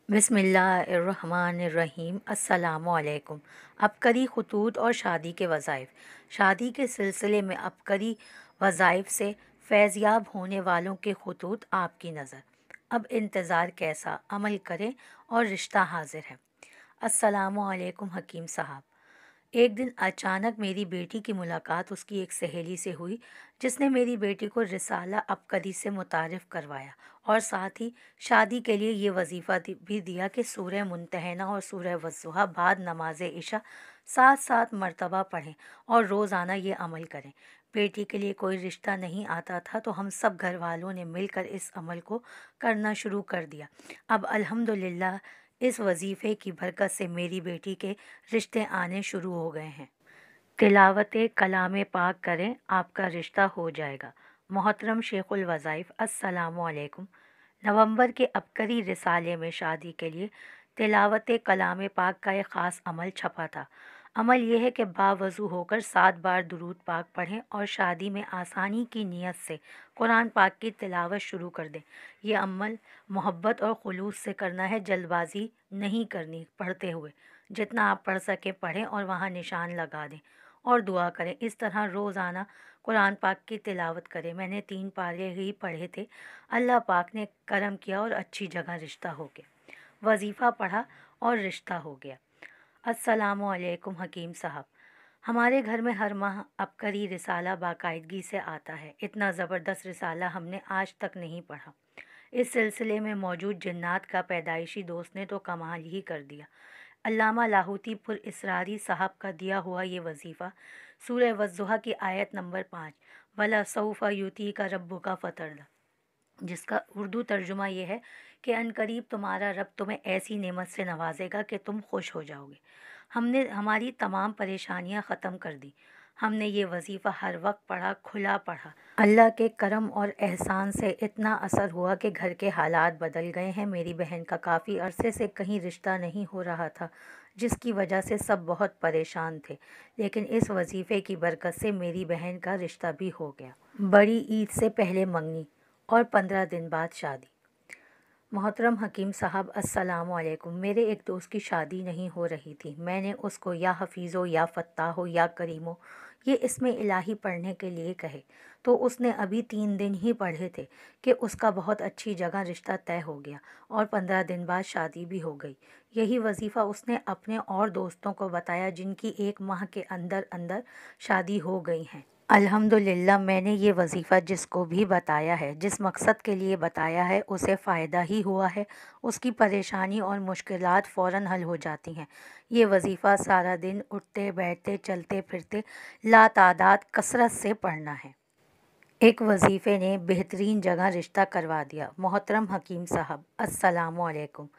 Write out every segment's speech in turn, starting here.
बिस्मिल्लाहिर्रहमानिर्रहीम। अस्सलामुअलैकुम। अबकरी खतूत और शादी के वज़ाइफ। शादी के सिलसिले में अबकरी वज़ाइफ से फैज़याब होने वालों के खतूत आपकी नज़र। अब इंतज़ार कैसा, अमल करें और रिश्ता हाजिर है। अस्सलामुअलैकुम हकीम साहब। एक दिन अचानक मेरी बेटी की मुलाकात उसकी एक सहेली से हुई, जिसने मेरी बेटी को रिसाला अबकरी से मुतारिफ़ करवाया और साथ ही शादी के लिए ये वजीफ़ा भी दिया कि सूरह मुमतहना और सूरह वज़्ज़ुहा बाद नमाज इशा 7 मरतबा पढ़ें और रोज़ाना ये अमल करें। बेटी के लिए कोई रिश्ता नहीं आता था, तो हम सब घर वालों ने मिलकर इस अमल को करना शुरू कर दिया। अब अल्हम्दुलिल्लाह इस वजीफ़े की बरकत से मेरी बेटी के रिश्ते आने शुरू हो गए हैं। तिलावत कलाम पाक करें, आपका रिश्ता हो जाएगा। मोहतरम शेखुल वज़ाइफ, अस्सलामु अलैकुम। नवंबर के अबकरी रिसाले में शादी के लिए तिलावत कलाम पाक का एक ख़ास अमल छपा था। अमल यह है कि बावज़ू होकर 7 बार दुरूद पाक पढ़ें और शादी में आसानी की नीयत से कुरान पाक की तिलावत शुरू कर दें। यह अमल मोहब्बत और खुलूस से करना है, जल्दबाजी नहीं करनी। पढ़ते हुए जितना आप पढ़ सकें पढ़ें और वहाँ निशान लगा दें और दुआ करें। इस तरह रोज़ाना कुरान पाक की तिलावत करें। मैंने 3 पारे ही पढ़े थे। अल्लाह पाक ने करम किया और अच्छी जगह रिश्ता हो गया। वजीफ़ा पढ़ा और रिश्ता हो गया। अस्सलामु अलैकुम हकीम साहब। हमारे घर में हर माह अबकरी रिसाला बाकायदगी से आता है। इतना ज़बरदस्त रिसाला हमने आज तक नहीं पढ़ा। इस सिलसिले में मौजूद जिन्नात का पैदाइशी दोस्त ने तो कमाल ही कर दिया। अल्लामा लाहौती पुर इसरारी साहब का दिया हुआ ये वजीफ़ा सूरह वज़्ज़ुहा की आयत नंबर 5, वला सौफ़ा युती का रब्बु का फ़तरदा, जिसका उर्दू तर्जुमा ये है कि अनकरीब तुम्हारा रब तुम्हें ऐसी नेमत से नवाजेगा कि तुम खुश हो जाओगे। हमने हमारी तमाम परेशानियां ख़त्म कर दी। हमने ये वजीफ़ा हर वक्त पढ़ा, खुला पढ़ा। अल्लाह के करम और एहसान से इतना असर हुआ कि घर के हालात बदल गए हैं। मेरी बहन का काफ़ी अरसे से कहीं रिश्ता नहीं हो रहा था, जिसकी वजह से सब बहुत परेशान थे, लेकिन इस वजीफ़े की बरकत से मेरी बहन का रिश्ता भी हो गया। बड़ी ईद से पहले मंगनी और 15 दिन बाद शादी। मोहतरम हकीम साहब, अस्सलामु अलैकुम। मेरे एक दोस्त की शादी नहीं हो रही थी। मैंने उसको या हफीज़ो या फ़त्ताहो या करीमो ये इसमें इलाही पढ़ने के लिए कहे, तो उसने अभी 3 दिन ही पढ़े थे कि उसका बहुत अच्छी जगह रिश्ता तय हो गया और 15 दिन बाद शादी भी हो गई। यही वजीफ़ा उसने अपने और दोस्तों को बताया, जिनकी 1 माह के अंदर अंदर शादी हो गई हैं। अल्हम्दुलिल्लाह मैंने ये वजीफ़ा जिसको भी बताया है, जिस मकसद के लिए बताया है, उसे फ़ायदा ही हुआ है। उसकी परेशानी और मुश्किलात फ़ौरन हल हो जाती हैं। ये वजीफ़ा सारा दिन उठते बैठते चलते फिरते लातादाद कसरत से पढ़ना है। एक वजीफ़े ने बेहतरीन जगह रिश्ता करवा दिया। मोहतरम हकीम साहब, अस्सलामु अलैकुम।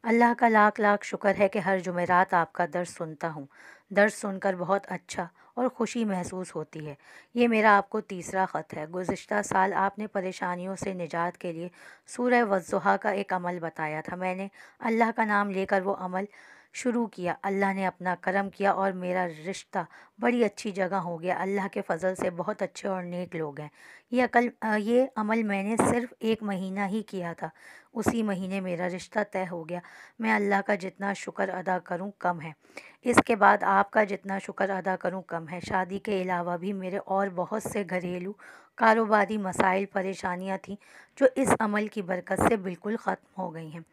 अल्लाह का लाख लाख शुक्र है कि हर जुमेरात आपका दर्स सुनता हूँ। दर्स सुनकर बहुत अच्छा और खुशी महसूस होती है। ये मेरा आपको तीसरा ख़त है। गुज़िश्ता साल आपने परेशानियों से निजात के लिए सूरह वज़्ज़ुहा का एक अमल बताया था। मैंने अल्लाह का नाम लेकर वो अमल शुरू किया। अल्लाह ने अपना करम किया और मेरा रिश्ता बड़ी अच्छी जगह हो गया। अल्लाह के फ़ज़ल से बहुत अच्छे और नेक लोग हैं। ये अमल मैंने सिर्फ़ 1 महीना ही किया था, उसी महीने मेरा रिश्ता तय हो गया। मैं अल्लाह का जितना शुक्र अदा करूं कम है। इसके बाद आपका जितना शुक्र अदा करूं कम है। शादी के अलावा भी मेरे और बहुत से घरेलू कारोबारी मसाइल परेशानियां थीं, जो इस अमल की बरकत से बिल्कुल ख़त्म हो गई हैं।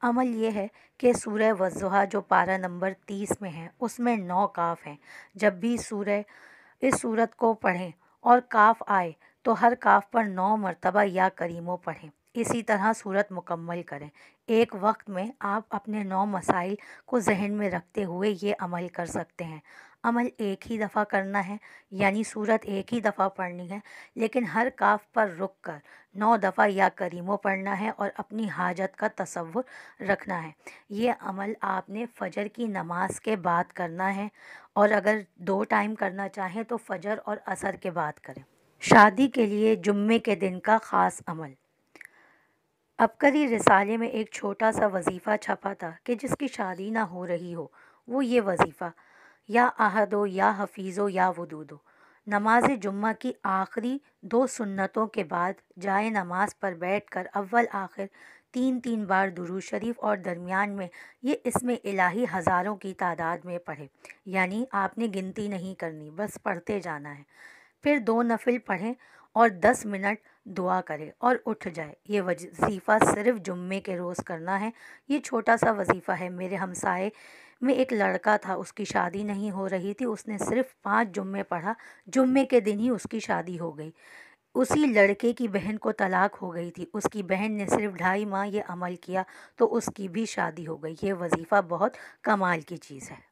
अमल ये है कि सूरह वज़्ज़ुहा जो पारा नंबर 30 में है, उसमें 9 काफ हैं। जब भी इस सूरत को पढ़ें और काफ आए तो हर काफ पर 9 मरतबा या करीमो पढ़ें। इसी तरह सूरत मुकम्मल करें। एक वक्त में आप अपने 9 मसाइल को जहन में रखते हुए ये अमल कर सकते हैं। अमल एक ही दफ़ा करना है, यानी सूरत एक ही दफ़ा पढ़नी है, लेकिन हर काफ पर रुक कर 9 दफ़ा या करीमो पढ़ना है और अपनी हाजत का तसव्वुर रखना है। ये अमल आपने फ़जर की नमाज के बाद करना है, और अगर 2 टाइम करना चाहें तो फ़जर और असर के बाद करें। शादी के लिए जुम्मे के दिन का ख़ास अमल। अबकरी रिसाले में एक छोटा सा वजीफ़ा छपा था कि जिसकी शादी ना हो रही हो, वो ये वजीफ़ा या अहदो या हफीज़ो या वदूदो। नमाज जुम्मा की आखिरी 2 सुन्नतों के बाद जाए नमाज पर बैठकर अव्वल आखिर 3 بار درود شریف اور درمیان میں یہ اسم الہی ہزاروں کی تعداد میں پڑھے، یعنی آپ نے گنتی نہیں کرنی، بس پڑھتے جانا ہے۔ پھر 2 نفل پڑھیں اور 10 منٹ دعا کرے اور اٹھ جائے۔ یہ وظیفہ صرف جمعے کے روز کرنا ہے۔ یہ چھوٹا سا وظیفہ ہے۔ میرے ہمسائے میں ایک لڑکا تھا، اس کی شادی نہیں ہو رہی تھی، اس نے صرف 5 جمعے پڑھا، جمعے کے دن ہی اس کی شادی ہو گئی۔ اسی لڑکے کی بہن کو طلاق ہو گئی تھی، اس کی بہن نے صرف 2.5 ماہ یہ عمل کیا تو اس کی بھی شادی ہو گئی۔ یہ وظیفہ بہت کمال کی چیز ہے۔